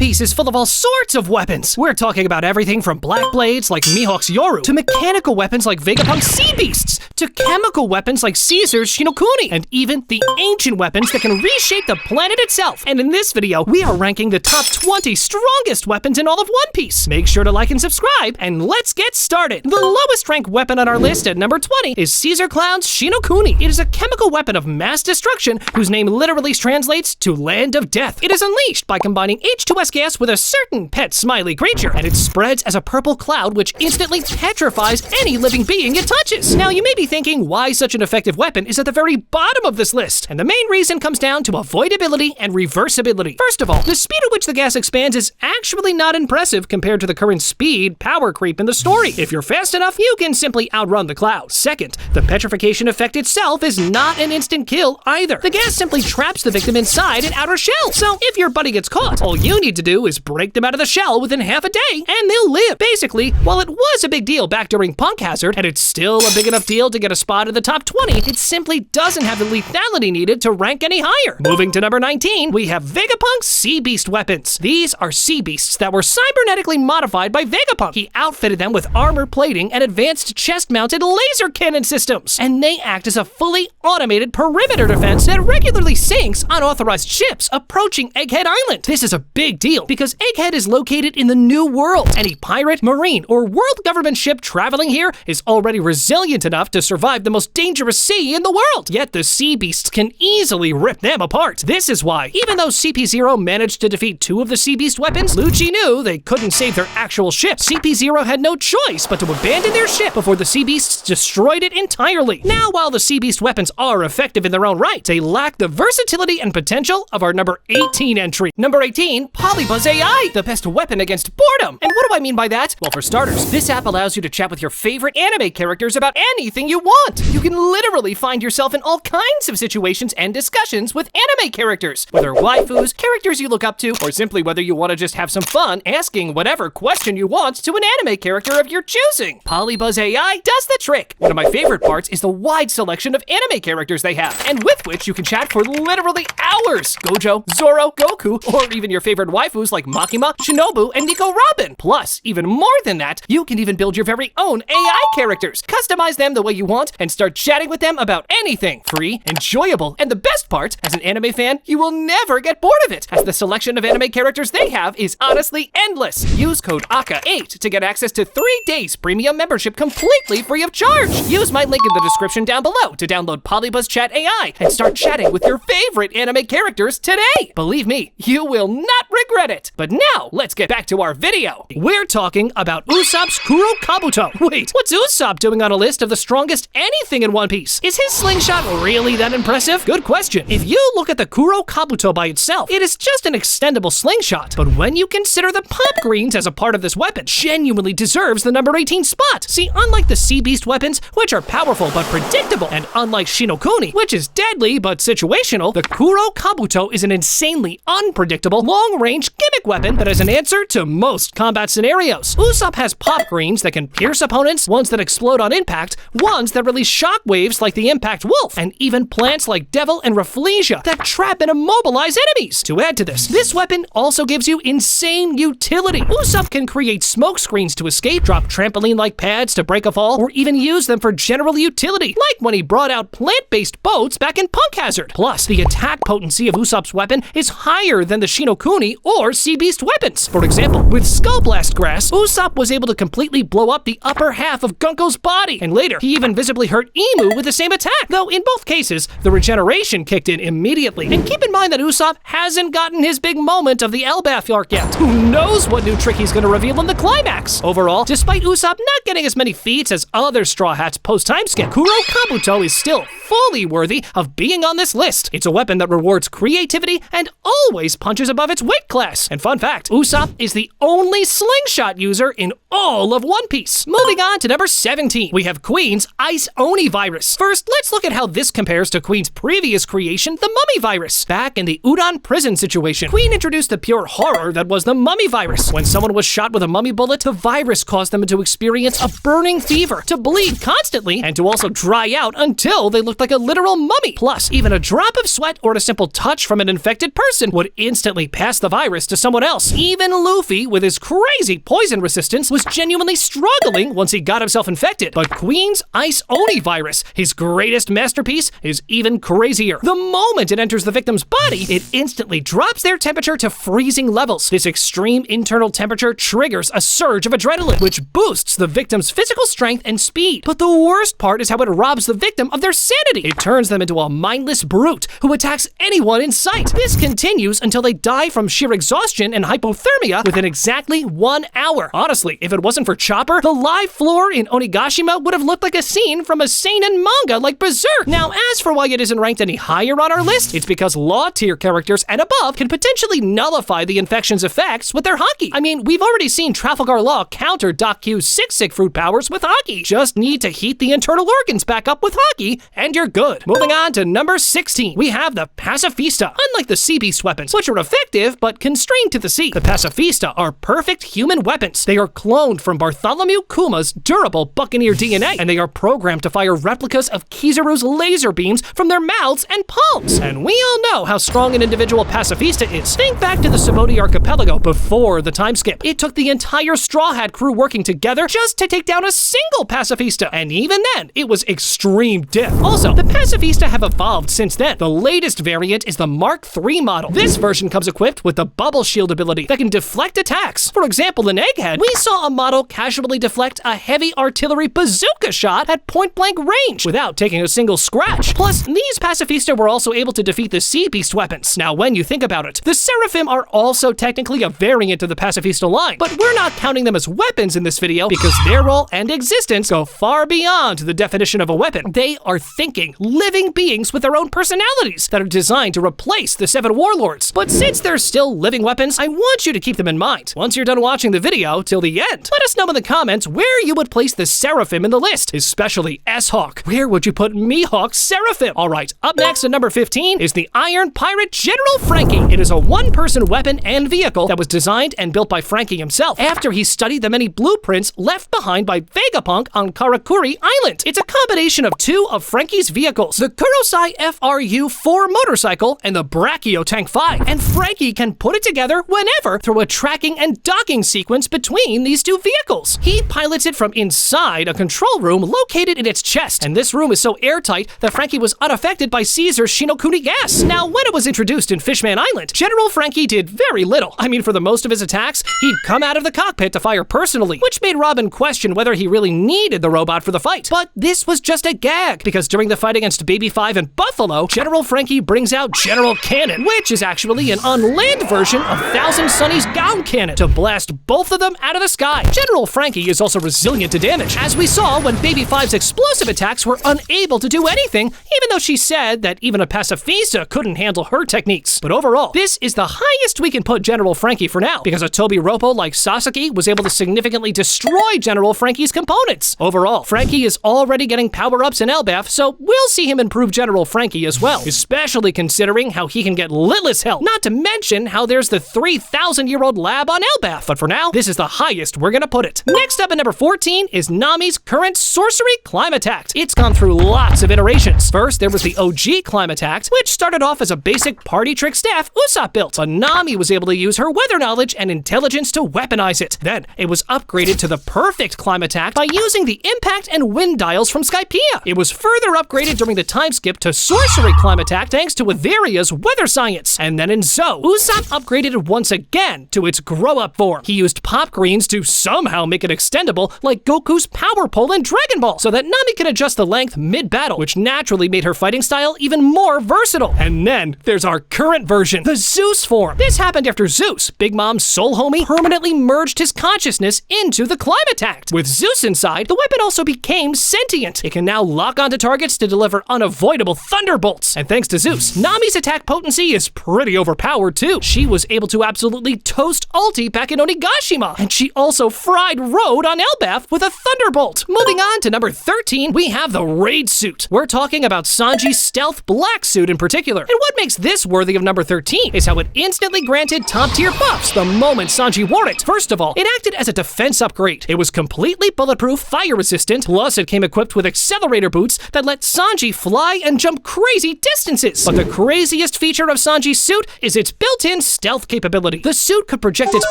Piece is full of all sorts of weapons. We're talking about everything from black blades like Mihawk's Yoru, to mechanical weapons like Vegapunk's Sea Beasts, to chemical weapons like Caesar's Shinokuni, and even the ancient weapons that can reshape the planet itself. And in this video, we are ranking the top 20 strongest weapons in all of One Piece. Make sure to like and subscribe, and let's get started. The lowest ranked weapon on our list at number 20 is Caesar Clown's Shinokuni. It is a chemical weapon of mass destruction whose name literally translates to Land of Death. It is unleashed by combining H2S gas with a certain pet smiley creature, and it spreads as a purple cloud which instantly petrifies any living being it touches. Now you may be thinking why such an effective weapon is at the very bottom of this list, and the main reason comes down to avoidability and reversibility. First of all, the speed at which the gas expands is actually not impressive compared to the current speed power creep in the story. If you're fast enough, you can simply outrun the cloud. Second, the petrification effect itself is not an instant kill either. The gas simply traps the victim inside an outer shell. So if your buddy gets caught, all you need to do is break them out of the shell within half a day and they'll live. Basically, while it was a big deal back during Punk Hazard, and it's still a big enough deal to get a spot in the top 20, it simply doesn't have the lethality needed to rank any higher. Moving to number 19, we have Vegapunk's Sea Beast weapons. These are sea beasts that were cybernetically modified by Vegapunk. He outfitted them with armor plating and advanced chest-mounted laser cannon systems, and they act as a fully automated perimeter defense that regularly sinks unauthorized ships approaching Egghead Island. This is a big deal because Egghead is located in the New World. Any pirate, marine, or world government ship traveling here is already resilient enough to survive the most dangerous sea in the world. Yet the sea beasts can easily rip them apart. This is why, even though CP0 managed to defeat 2 of the sea beast weapons, Lucci knew they couldn't save their actual ship. CP0 had no choice but to abandon their ship before the sea beasts destroyed it entirely. Now, while the sea beast weapons are effective in their own right, they lack the versatility and potential of our number 18 entry. Number 18, Polybuzz AI, the best weapon against boredom. And what do I mean by that? Well, for starters, this app allows you to chat with your favorite anime characters about anything you want. You can literally find yourself in all kinds of situations and discussions with anime characters, whether waifus, characters you look up to, or simply whether you want to just have some fun asking whatever question you want to an anime character of your choosing. Polybuzz AI does the trick. One of my favorite parts is the wide selection of anime characters they have, and with which you can chat for literally hours. Gojo, Zoro, Goku, or even your favorite waifus like Makima, Shinobu, and Nico Robin. Plus, even more than that, you can even build your very own AI characters, customize them the way you want, and start chatting with them about anything. Free, enjoyable, and the best part, as an anime fan, you will never get bored of it, as the selection of anime characters they have is honestly endless. Use code AKA8 to get access to 3 days premium membership completely free of charge. Use my link in the description down below to download Polybuzz Chat AI and start chatting with your favorite anime characters today. Believe me, you will not regret it. But now, let's get back to our video. We're talking about Usopp's Kuro Kabuto. Wait, what's Usopp doing on a list of the strongest anything in One Piece? Is his slingshot really that impressive? Good question. If you look at the Kuro Kabuto by itself, it is just an extendable slingshot. But when you consider the pop greens as a part of this weapon, genuinely deserves the number 18 spot. See, unlike the Sea Beast weapons, which are powerful but predictable, and unlike Shinokuni, which is deadly but situational, the Kuro Kabuto is an insanely unpredictable, long-range gimmick weapon that is an answer to most combat scenarios. Usopp has pop greens that can pierce opponents, ones that explode on impact, ones that release shockwaves like the Impact Wolf, and even plants like Devil and Rafflesia that trap and immobilize enemies. To add to this weapon also gives you insane utility. Usopp can create smoke screens to escape, drop trampoline-like pads to break a fall, or even use them for general utility, like when he brought out plant-based boats back in Punk Hazard. Plus, the attack potency of Usopp's weapon is higher than the Shinokuni or Sea Beast weapons. For example, with Skull Blast Grass, Usopp was able to completely blow up the upper half of Gunko's body, and later, he even visibly hurt Imu with the same attack, though in both cases, the regeneration kicked in immediately. And keep in mind that Usopp hasn't gotten his big moment of the Elbaf arc yet. Who knows what new trick he's gonna reveal in the climax? Overall, despite Usopp not getting as many feats as other Straw Hats post-time skip, Kuro Kabuto is still fully worthy of being on this list. It's a weapon that rewards creativity and always punches above its weight class. And fun fact, Usopp is the only slingshot user in all of One Piece. Moving on to number 17, we have Queen's Ice Oni Virus. First, let's look at how this compares to Queen's previous creation, the Mummy Virus. Back in the Udon prison situation, Queen introduced the pure horror that was the Mummy Virus. When someone was shot with a mummy bullet, the virus caused them to experience a burning fever, to bleed constantly, and to also dry out until they looked like a literal mummy. Plus, even a drop of sweat or a simple touch from an infected person would instantly pass the virus virus to someone else. Even Luffy, with his crazy poison resistance, was genuinely struggling once he got himself infected. But Queen's Ice Oni virus, his greatest masterpiece, is even crazier. The moment it enters the victim's body, it instantly drops their temperature to freezing levels. This extreme internal temperature triggers a surge of adrenaline, which boosts the victim's physical strength and speed. But the worst part is how it robs the victim of their sanity. It turns them into a mindless brute who attacks anyone in sight. This continues until they die from sheer exhaustion and hypothermia within exactly 1 hour. Honestly, if it wasn't for Chopper, the live floor in Onigashima would have looked like a scene from a seinen manga like Berserk. Now, as for why it isn't ranked any higher on our list, it's because law tier characters and above can potentially nullify the infection's effects with their haki. I mean, we've already seen Trafalgar Law counter Doc Q's sick fruit powers with haki. Just need to heat the internal organs back up with haki, and you're good. Moving on to number 16, we have the Pacifista. Unlike the sea beast weapons, which are effective but constrained to the sea, the Pacifista are perfect human weapons. They are cloned from Bartholomew Kuma's durable Buccaneer DNA, and they are programmed to fire replicas of Kizaru's laser beams from their mouths and palms. And we all know how strong an individual Pacifista is. Think back to the Samodi Archipelago before the time skip. It took the entire Straw Hat crew working together just to take down a single Pacifista, and even then, it was extreme diff. Also, the Pacifista have evolved since then. The latest variant is the Mark III model. This version comes equipped with the Bubble Shield ability that can deflect attacks. For example, in Egghead, we saw a model casually deflect a heavy artillery bazooka shot at point-blank range without taking a single scratch. Plus, these Pacifista were also able to defeat the Sea Beast weapons. Now, when you think about it, the Seraphim are also technically a variant of the Pacifista line, but we're not counting them as weapons in this video because their role and existence go far beyond the definition of a weapon. They are thinking, living beings with their own personalities that are designed to replace the 7 warlords. But since they're still living weapons, I want you to keep them in mind. Once you're done watching the video till the end, let us know in the comments where you would place the Seraphim in the list, especially S-Hawk. Where would you put Mihawk's Seraphim? Alright, up next at number 15 is the Iron Pirate General Frankie. It is a one-person weapon and vehicle that was designed and built by Frankie himself after he studied the many blueprints left behind by Vegapunk on Karakuri Island. It's a combination of 2 of Frankie's vehicles, the Kurosai FRU-4 motorcycle and the Brachio Tank 5, and Frankie can put it together whenever through a tracking and docking sequence between these 2 vehicles. He pilots it from inside a control room located in its chest, and this room is so airtight that Frankie was unaffected by Caesar's Shinokuni gas. Now, when it was introduced in Fishman Island, General Frankie did very little. I mean, for the most of his attacks, he'd come out of the cockpit to fire personally, which made Robin question whether he really needed the robot for the fight. But this was just a gag, because during the fight against Baby 5 and Buffalo, General Frankie brings out General Cannon, which is actually an unmanned version of Thousand Sunny's Gown Cannon, to blast both of them out of the sky. General Frankie is also resilient to damage, as we saw when Baby 5's explosive attacks were unable to do anything, even though she said that even a Pacifista couldn't handle her techniques. But overall, this is the highest we can put General Frankie for now, because a Tobi Roppo like Sasaki was able to significantly destroy General Frankie's components. Overall, Frankie is already getting power-ups in Elbaf, so we'll see him improve General Frankie as well, especially considering how he can get lit as hell, not to mention how there's the 3,000-year-old lab on Elbaf. But for now, this is the highest we're gonna put it. Next up at number 14 is Nami's current sorcery Climatact. It's gone through lots of iterations. First, there was the OG Climatact, which started off as a basic party trick staff Usopp built, but Nami was able to use her weather knowledge and intelligence to weaponize it. Then, it was upgraded to the perfect Climatact by using the impact and wind dials from Skypiea. It was further upgraded during the time skip to sorcery Climatact thanks to Etheria's weather science. And then in Zou, Usopp upgraded it once again to its grow-up form. He used pop greens to somehow make it extendable like Goku's Power Pole in Dragon Ball, so that Nami can adjust the length mid-battle, which naturally made her fighting style even more versatile. And then there's our current version, the Zeus form. This happened after Zeus, Big Mom's soul homie, permanently merged his consciousness into the Climatact. With Zeus inside, the weapon also became sentient. It can now lock onto targets to deliver unavoidable thunderbolts. And thanks to Zeus, Nami's attack potency is pretty overpowered too. She was able to absolutely toast Ulti back in Onigashima, and she also fried Road on Elbaf with a thunderbolt. Moving on to number 13, we have the Raid Suit. We're talking about Sanji's stealth black suit in particular. And what makes this worthy of number 13 is how it instantly granted top-tier buffs the moment Sanji wore it. First of all, it acted as a defense upgrade. It was completely bulletproof, fire-resistant, plus it came equipped with accelerator boots that let Sanji fly and jump crazy distances. But the craziest feature of Sanji's suit is its built-in stealth capability. The suit could project its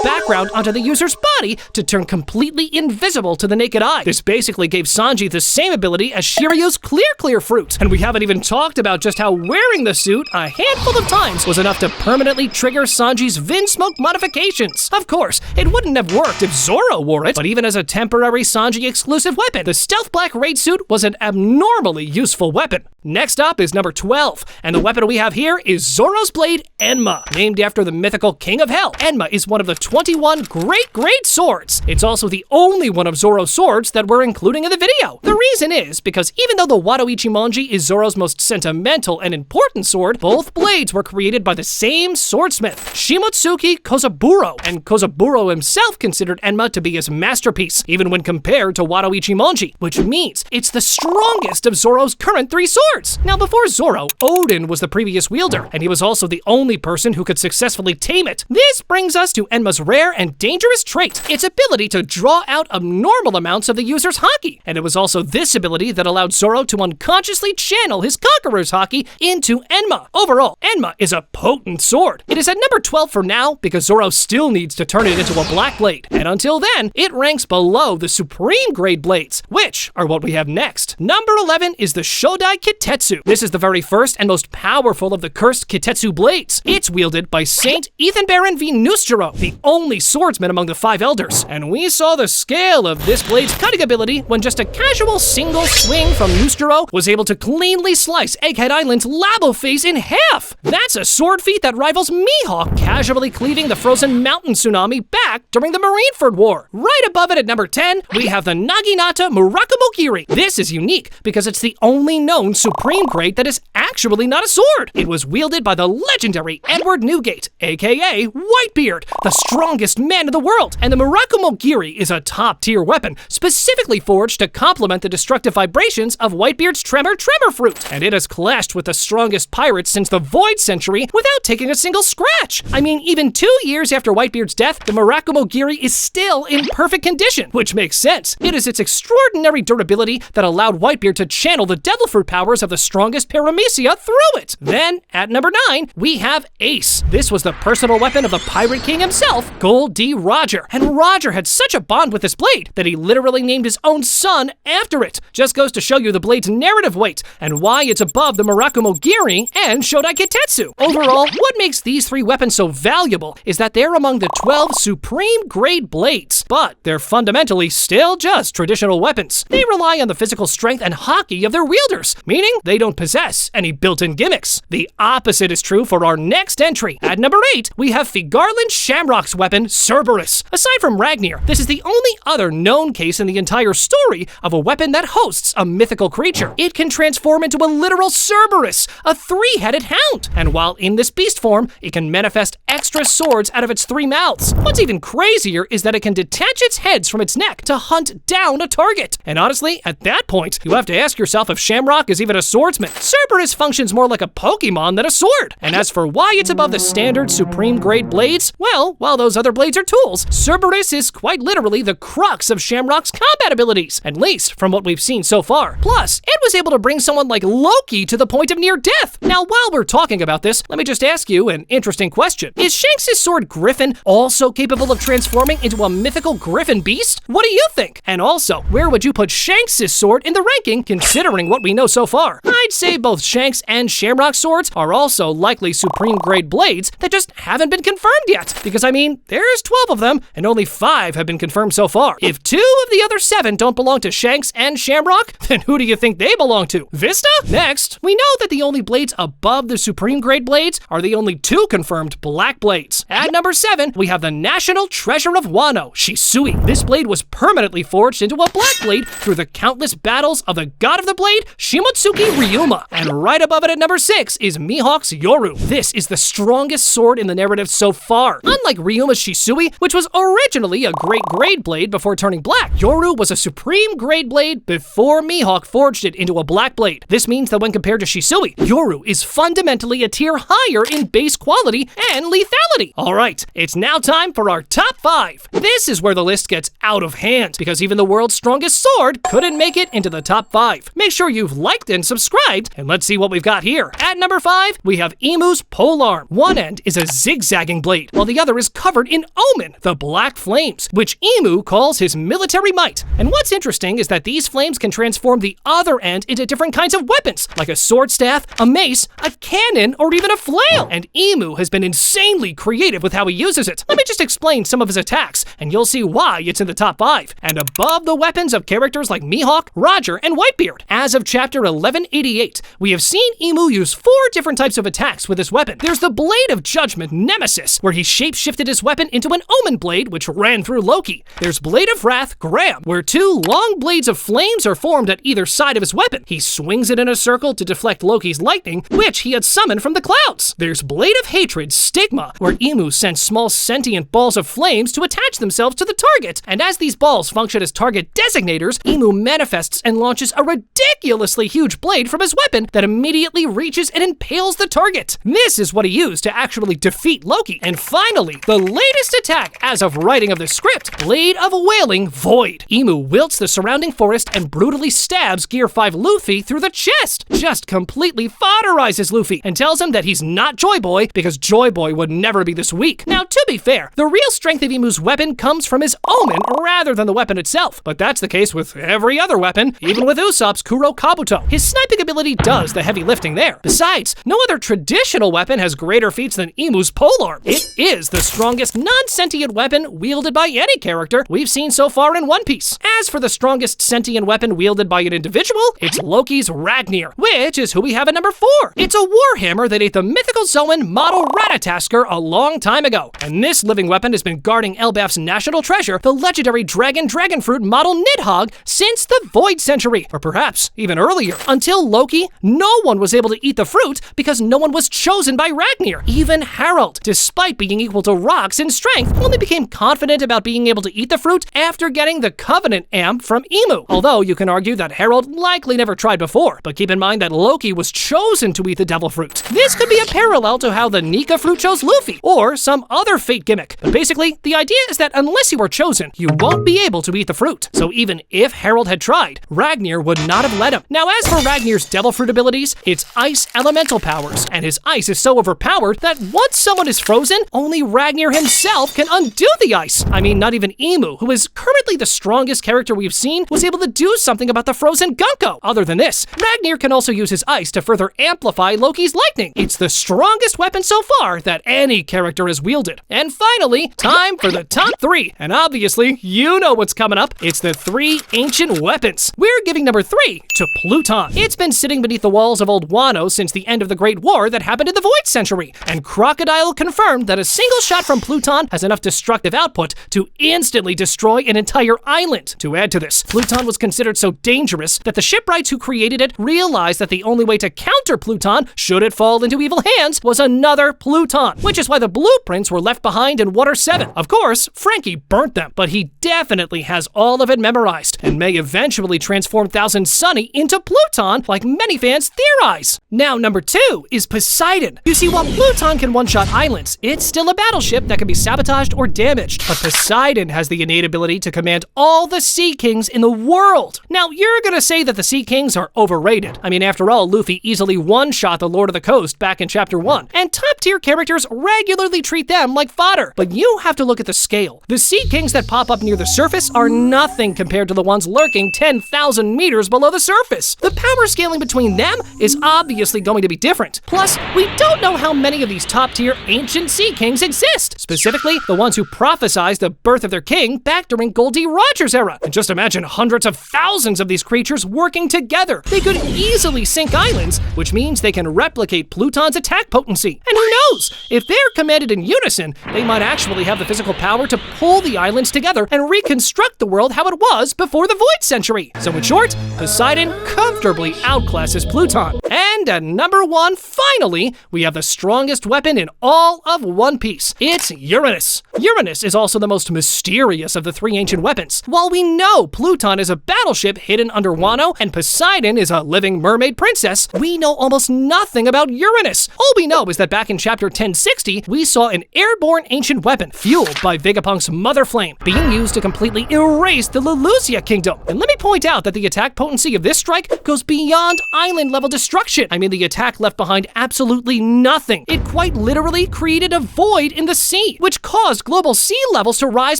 background onto the user's body to turn completely invisible to the naked eye. This basically gave Sanji the same ability as Shiryu's Clear Fruit. And we haven't even talked about just how wearing the suit a handful of times was enough to permanently trigger Sanji's Vinsmoke modifications. Of course, it wouldn't have worked if Zoro wore it, but even as a temporary Sanji exclusive weapon, the stealth black raid suit was an abnormally useful weapon. Next up is number 12, and the weapon we have here is Zoro's blade, Enma. Named after the mythical King of Hell, Enma is one of the 21 great swords. It's also the only one of Zoro's swords that we're including in the video. The reason is because even though the Wado Ichimonji is Zoro's most sentimental and important sword, both blades were created by the same swordsmith, Shimotsuki Kozaburo, and Kozaburo himself considered Enma to be his masterpiece, even when compared to Wado Ichimonji, which means it's the strongest of Zoro's current 3 swords. Now, before Zoro, Odin was the previous wielder, and he was also the only person who could successfully tame it. This brings us to Enma's rare and dangerous trait, its ability to draw out abnormal amounts of the user's haki. And it was also this ability that allowed Zoro to unconsciously channel his Conqueror's haki into Enma. Overall, Enma is a potent sword. It is at number 12 for now because Zoro still needs to turn it into a black blade. And until then, it ranks below the supreme grade blades, which are what we have next. Number 11 is the Shodai Kitetsu. This is the very first and most powerful of the cursed Kitetsu blades. It's wielded by Saint Ethan Baron v. Nusjiro, the only swordsman among the 5 elders. And we saw the scale of this blade's cutting ability when just a casual single swing from Nusjiro was able to cleanly slice Egghead Island's Labo face in half. That's a sword feat that rivals Mihawk casually cleaving the frozen mountain tsunami back during the Marineford War. Right above it at number 10, we have the Naginata Murakumogiri. This is unique because it's the only known supreme grade that is actually not a sword. It was wielded by the legendary Edward Newgate, aka Whitebeard, the strongest man in the world. And the Murakumogiri is a top-tier weapon, specifically forged to complement the destructive vibrations of Whitebeard's Tremor Fruit. And it has clashed with the strongest pirates since the Void Century without taking a single scratch. I mean, even 2 years after Whitebeard's death, the Murakumogiri is still in perfect condition, which makes sense. It is its extraordinary durability that allowed Whitebeard to channel the devil fruit powers of the strongest Paramecia through it. Then, at number 9, we have Ace. This was the personal weapon of the Pirate King himself, Gold D. Roger. And Roger had such a bond with this blade that he literally named his own son after it. Just goes to show you the blade's narrative weight and why it's above the Murakumogiri and Shodai Kitetsu. Overall, what makes these 3 weapons so valuable is that they're among the 12 supreme grade blades, but they're fundamentally still just traditional weapons. They rely on the physical strength and haki of their wielders, meaning they don't possess any built-in gimmicks. The opposite is true for our next entry. At number 8, we have Figarland Shamrock's weapon, Cerberus. Aside from Ragnir, this is the only other known case in the entire story of a weapon that hosts a mythical creature. It can transform into a literal Cerberus, a 3-headed hound. And while in this beast form, it can manifest extra swords out of its 3 mouths. What's even crazier is that it can detach its heads from its neck to hunt down a target. And honestly, at that point, you have to ask yourself if Shamrock is even a swordsman. Cerberus functions more like a Pokemon than a sword. And as for why it's above the standard supreme grade blades, well, while those other blades are tools, Cerberus is quite literally the crux of Shamrock's combat abilities, at least from what we've seen so far. Plus, it was able to bring someone like Loki to the point of near death. Now, while we're talking about this, let me just ask you an interesting question. Is Shanks' sword Griffin also capable of transforming into a mythical griffin beast? What do you think? And also, where would you put Shanks' sword in the ranking considering what we know so far? I'd say both Shanks and Shamrock's swords are also likely supreme grade blades that just haven't been confirmed yet. Because I mean, there's 12 of them and only 5 have been confirmed so far. If 2 of the other 7 don't belong to Shanks and Shamrock, then who do you think they belong to? Vista? Next, we know that the only blades above the supreme grade blades are the only 2 confirmed black blades. At number 7, we have the National Treasure of Wano, Shisui. This blade was permanently forged into a black blade through the countless battles of the god of the blade, Shimotsuki Ryuma. And right above it at number 6 is Mihawk's Yoru. This is the strongest sword in the narrative so far. Unlike Ryuma's Shisui, which was originally a great grade blade before turning black, Yoru was a supreme grade blade before Mihawk forged it into a black blade. This means that when compared to Shisui, Yoru is fundamentally a tier higher in base quality and lethality. Alright, it's now time for our top 5. This is where the list gets out of hand, because even the world's strongest sword couldn't make it into the top 5. Make sure you've liked and subscribed, and let's see what we've got here. At number 5, we have Emu's polearm. One end is a zigzagging blade, while the other is covered in Omen, the black flames, which Imu calls his military might. And what's interesting is that these flames can transform the other end into different kinds of weapons, like a sword staff, a mace, a cannon, or even a flail. And Imu has been insanely creative with how he uses it. Let me just explain some of his attacks, and you'll see why it's in the top 5, and above the weapons of characters like Mihawk, Roger, and Whitebeard. As of chapter 1188, we have seen Imu use 4 different types of attacks with his weapon. There's the Blade of Judgment, Nemesis, where he shape-shifted his weapon into an Omen blade, which ran through Loki. There's Blade of Wrath, Graham, where 2 long blades of flames are formed at either side of his weapon. He swings it in a circle to deflect Loki's lightning, which he had summoned from the clouds. There's Blade of Hatred, Stigma, where Imu sends small sentient balls of flames to attach themselves to the target, and as these balls function as target designators, Imu manifests and launches a ridiculously huge blade from his weapon that immediately reaches and impales the target. This is what he used to actually defeat Loki. And finally, the latest attack as of writing of the script, Blade of Wailing, Void. Imu wilts the surrounding forest and brutally stabs Gear 5 Luffy through the chest, just completely fodderizes Luffy and tells him that he's not Joy Boy because Joy Boy would never be this weak. Now, to be fair, the real strength of Imu's weapon comes from his Omen rather than the weapon itself, but that's the case with every other weapon, even with Usopp's Kuro Kabuto. His sniping ability does the heavy lifting there. Besides, no other traditional weapon has greater feats than Imu's polearm. It is the strongest non-sentient weapon wielded by any character we've seen so far in One Piece. As for the strongest sentient weapon wielded by an individual, it's Loki's Ragnir, which is who we have at number 4. It's a warhammer that ate the mythical Zoan model Ratatasker a long time ago, and this living weapon has been guarding Elbaf's national treasure, the legendary Dragonfruit model Nidhogg, since the Void Century, or perhaps even earlier. Until Loki, no one was able to eat the fruit because no one was chosen by Ragnir. Even Harold, despite being equal to rocks in strength, only became confident about being able to eat the fruit after getting the Covenant Amp from Imu. Although you can argue that Harold likely never tried before, but keep in mind that Loki was chosen to eat the Devil Fruit. This could be a parallel to how the Nika fruit chose Luffy, or some other fate gimmick. But basically, the idea is that unless you are chosen, you won't be able to eat the fruit. So even if Harold had tried, Ragnir would not have let him. Now, as for Ragnir's Devil Fruit abilities, it's ice elemental powers, and his ice is so overpowered that once someone is frozen, only Ragnir himself can undo the ice. I mean, not even Imu, who is currently the strongest character we've seen, was able to do something about the frozen Gunko. Other than this, Ragnir can also use his ice to further amplify Loki's lightning. It's the strongest weapon so far that any character has wielded. And finally, time for the top 3. And obviously, you know what's coming up. It's the 3 ancient weapons. We're giving number 3 to Pluton. It's been sitting beneath the walls of Old Wano since the end of the Great War that happened in the Void Century, and Crocodile confirmed that a single shot from Pluton has enough destructive output to instantly destroy an entire island. To add to this, Pluton was considered so dangerous that the shipwrights who created it realized that the only way to counter Pluton, should it fall into evil hands, was another Pluton, which is why the blueprints were left behind in Water 7. Of course, Frankie burnt them, but he definitely has all of it memorized, and may eventually transform Thousand Sunny into Pluton, like many fans theorize. Now, number 2 is Poseidon. You see, while Pluton can one-shot islands, it's still a battleship that can be sabotaged or damaged, but Poseidon has the innate ability to command all the Sea Kings in the world. Now, you're gonna say that the Sea Kings are overrated. I mean, after all, Luffy easily one-shot the Lord of the Coast back in Chapter 1, and top-tier characters regularly treat them like fodder. But you have to look at the scale. The Sea Kings that pop up near the surface are nothing compared to the ones lurking 10,000 meters below the surface. The power scaling between them is obviously going to be different. Plus, we don't know how many of these top-tier ancient Sea Kings exist, specifically the ones who prophesized the birth of their king back during Goldie Rogers' era. And just imagine hundreds of thousands of these creatures working together. They could easily sink islands, which means they can replicate Pluton's attack potency. And who knows, if they're commanded in unison, they might actually have the physical power to pull the islands together and reconstruct the world how it was before the Void Century. So in short, Poseidon comfortably outclasses Pluton. And at number 1, finally, we have the strongest weapon in all of One Piece. It's Uranus. Uranus is also the most mysterious of the 3 ancient weapons. While we know Pluton is a battleship hidden under Wano and Poseidon is a living mermaid princess, we know almost nothing about Uranus. All we know is that back in chapter 1060, we saw an airborne ancient weapon fueled by Vegapunk's Mother Flame being used to completely erase the Lulusia Kingdom. And let me point out that the attack potency of this strike goes beyond island level destruction. I mean the attack left behind absolutely nothing. It quite literally created a void in the sea, which caused global sea levels to rise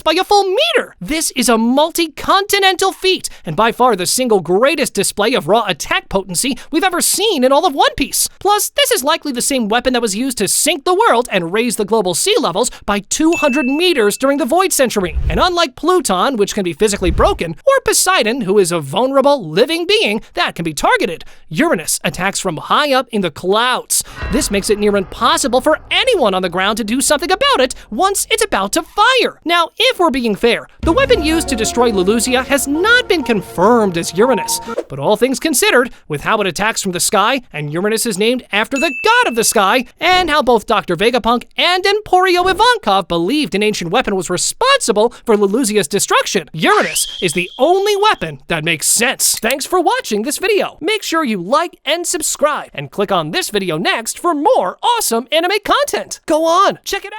by a full meter. This is a multi-continental feat, and by far the single greatest display of raw attack potency we've ever seen in all of One Piece. Plus, this is likely the same weapon that was used to sink the world and raise the global sea levels by 200 meters during the Void Century. And unlike Pluton, which can be physically broken, or Poseidon, who is a vulnerable, living being that can be targeted, Uranus attacks from high up in the clouds. This makes it near impossible for anyone on the ground to do something about it once it's about to fire. Now, if we're being fair, the weapon used to destroy Leluzia has not been confirmed as Uranus, but all things considered, with how it attacks from the sky, and Uranus is named after the god of the sky, and how both Dr. Vegapunk and Emporio Ivankov believed an ancient weapon was responsible for Leluzia's destruction, Uranus is the only weapon that makes sense. Thanks for watching this video. Make sure you like and subscribe, and click on this video next for more awesome anime content. Go on, check it out.